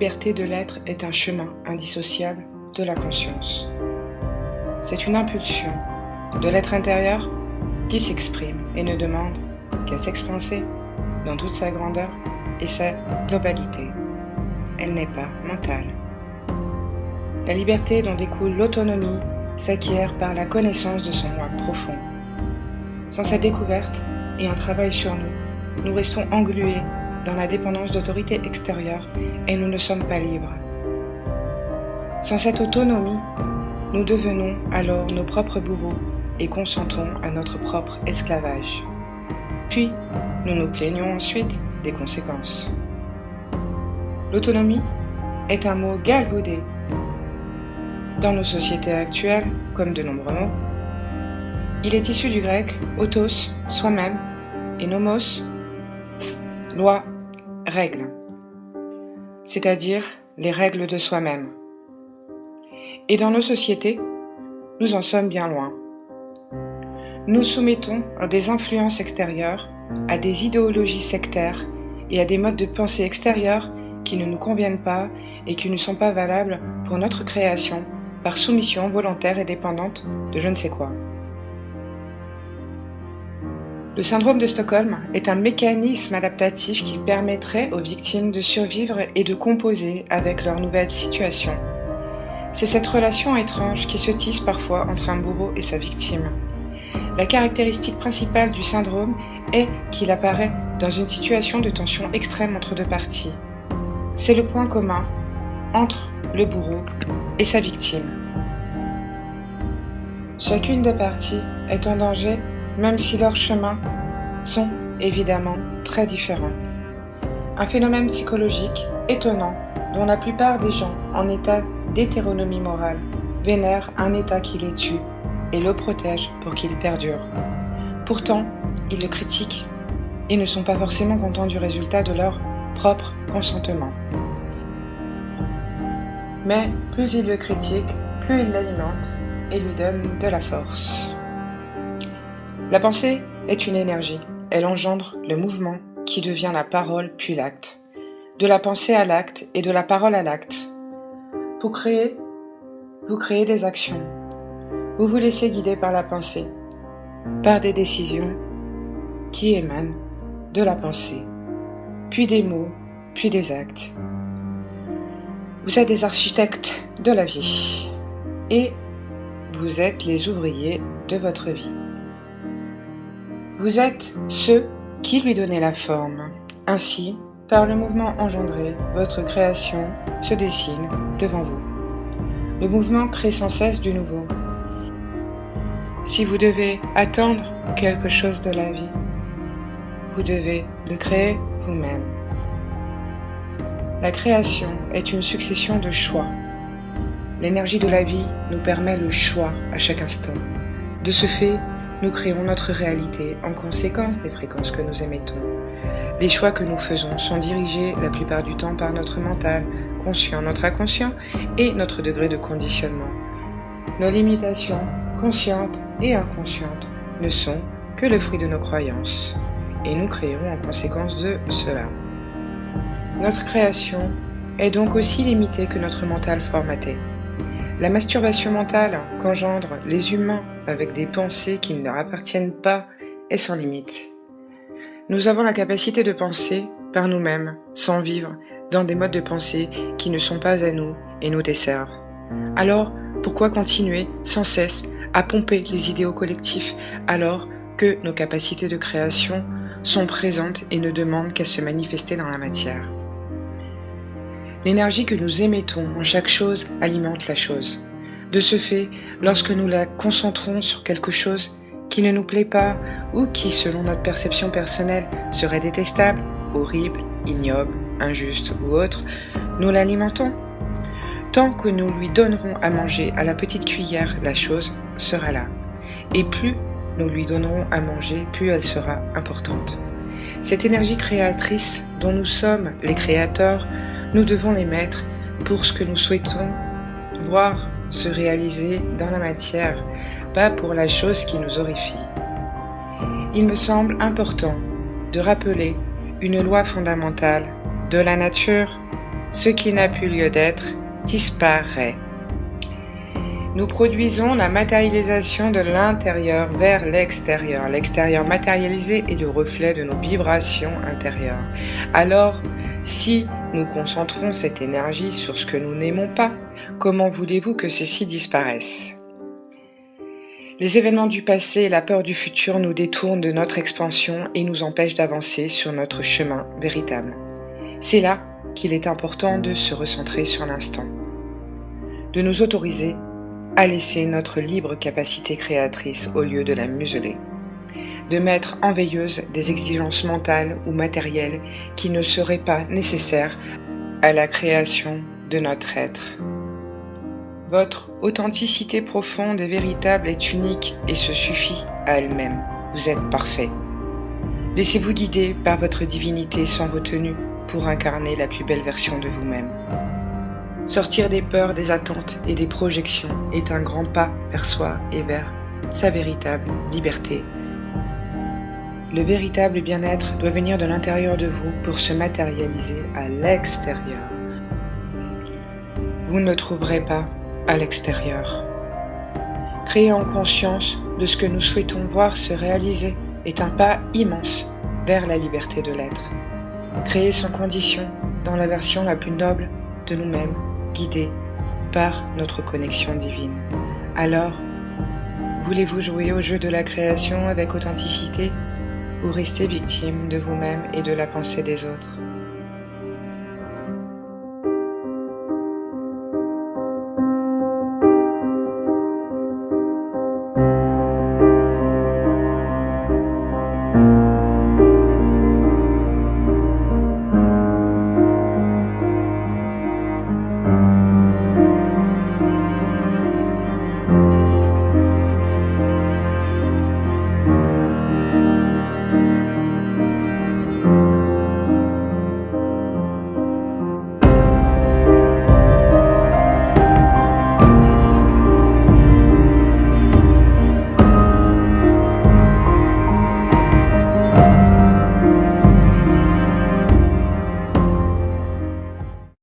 liberté de l'être est un chemin indissociable de la conscience. C'est une impulsion de l'être intérieur qui s'exprime et ne demande qu'à s'expanser dans toute sa grandeur et sa globalité. Elle n'est pas mentale. La liberté dont découle l'autonomie s'acquiert par la connaissance de son moi profond. Sans cette découverte et un travail sur nous, nous restons englués dans la dépendance d'autorités extérieures et nous ne sommes pas libres. Sans cette autonomie, nous devenons alors nos propres bourreaux et consentons à notre propre esclavage. Puis, nous nous plaignons ensuite des conséquences. L'autonomie est un mot galvaudé dans nos sociétés actuelles, comme de nombreux mots. Il est issu du grec autos, soi-même, et nomos, loi, règle, c'est-à-dire les règles de soi-même. Et dans nos sociétés, nous en sommes bien loin. Nous soumettons à des influences extérieures, à des idéologies sectaires et à des modes de pensée extérieurs qui ne nous conviennent pas et qui ne sont pas valables pour notre création par soumission volontaire et dépendante de je ne sais quoi. Le syndrome de Stockholm est un mécanisme adaptatif qui permettrait aux victimes de survivre et de composer avec leur nouvelle situation. C'est cette relation étrange qui se tisse parfois entre un bourreau et sa victime. La caractéristique principale du syndrome est qu'il apparaît dans une situation de tension extrême entre deux parties. C'est le point commun entre le bourreau et sa victime. Chacune des parties est en danger, même si leurs chemins sont évidemment très différents. Un phénomène psychologique étonnant dont la plupart des gens en état d'hétéronomie morale vénèrent un état qui les tue et le protège pour qu'il perdure. Pourtant, ils le critiquent et ne sont pas forcément contents du résultat de leur propre consentement. Mais plus ils le critiquent, plus ils l'alimentent et lui donnent de la force. La pensée est une énergie. Elle engendre le mouvement qui devient la parole puis l'acte. De la pensée à l'acte et de la parole à l'acte. Pour créer, vous créez des actions. Vous vous laissez guider par la pensée, par des décisions qui émanent de la pensée, puis des mots, puis des actes. Vous êtes des architectes de la vie et vous êtes les ouvriers de votre vie. Vous êtes ceux qui lui donnaient la forme. Ainsi, par le mouvement engendré, votre création se dessine devant vous. Le mouvement crée sans cesse du nouveau. Si vous devez attendre quelque chose de la vie, vous devez le créer vous-même. La création est une succession de choix. L'énergie de la vie nous permet le choix à chaque instant. De ce fait, nous créons notre réalité en conséquence des fréquences que nous émettons. Les choix que nous faisons sont dirigés la plupart du temps par notre mental, conscient, notre inconscient et notre degré de conditionnement. Nos limitations, conscientes et inconscientes, ne sont que le fruit de nos croyances, et nous créons en conséquence de cela. Notre création est donc aussi limitée que notre mental formaté. La masturbation mentale qu'engendrent les humains avec des pensées qui ne leur appartiennent pas est sans limite. Nous avons la capacité de penser par nous-mêmes, sans vivre dans des modes de pensée qui ne sont pas à nous et nous desservent. Alors, pourquoi continuer sans cesse à pomper les idéaux collectifs alors que nos capacités de création sont présentes et ne demandent qu'à se manifester dans la matière? L'énergie que nous émettons en chaque chose alimente la chose. De ce fait, lorsque nous la concentrons sur quelque chose qui ne nous plaît pas ou qui, selon notre perception personnelle, serait détestable, horrible, ignoble, injuste ou autre, nous l'alimentons. Tant que nous lui donnerons à manger à la petite cuillère, la chose sera là. Et plus nous lui donnerons à manger, plus elle sera importante. Cette énergie créatrice dont nous sommes les créateurs, nous devons les mettre pour ce que nous souhaitons voir se réaliser dans la matière, pas pour la chose qui nous horrifie. Il me semble important de rappeler une loi fondamentale de la nature, ce qui n'a plus lieu d'être disparaît. Nous produisons la matérialisation de l'intérieur vers l'extérieur. L'extérieur matérialisé est le reflet de nos vibrations intérieures. Alors, si nous concentrons cette énergie sur ce que nous n'aimons pas, comment voulez-vous que ceci disparaisse ? Les événements du passé et la peur du futur nous détournent de notre expansion et nous empêchent d'avancer sur notre chemin véritable. C'est là qu'il est important de se recentrer sur l'instant, de nous autoriser à laisser notre libre capacité créatrice au lieu de la museler, de mettre en veilleuse des exigences mentales ou matérielles qui ne seraient pas nécessaires à la création de notre être. Votre authenticité profonde et véritable est unique et se suffit à elle-même. Vous êtes parfait. Laissez-vous guider par votre divinité sans retenue pour incarner la plus belle version de vous-même. Sortir des peurs, des attentes et des projections est un grand pas vers soi et vers sa véritable liberté. Le véritable bien-être doit venir de l'intérieur de vous pour se matérialiser à l'extérieur. Vous ne le trouverez pas à l'extérieur. Créer en conscience de ce que nous souhaitons voir se réaliser est un pas immense vers la liberté de l'être. Créer sans condition dans la version la plus noble de nous-mêmes, guidés par notre connexion divine. Alors, voulez-vous jouer au jeu de la création avec authenticité ou rester victime de vous-même et de la pensée des autres ?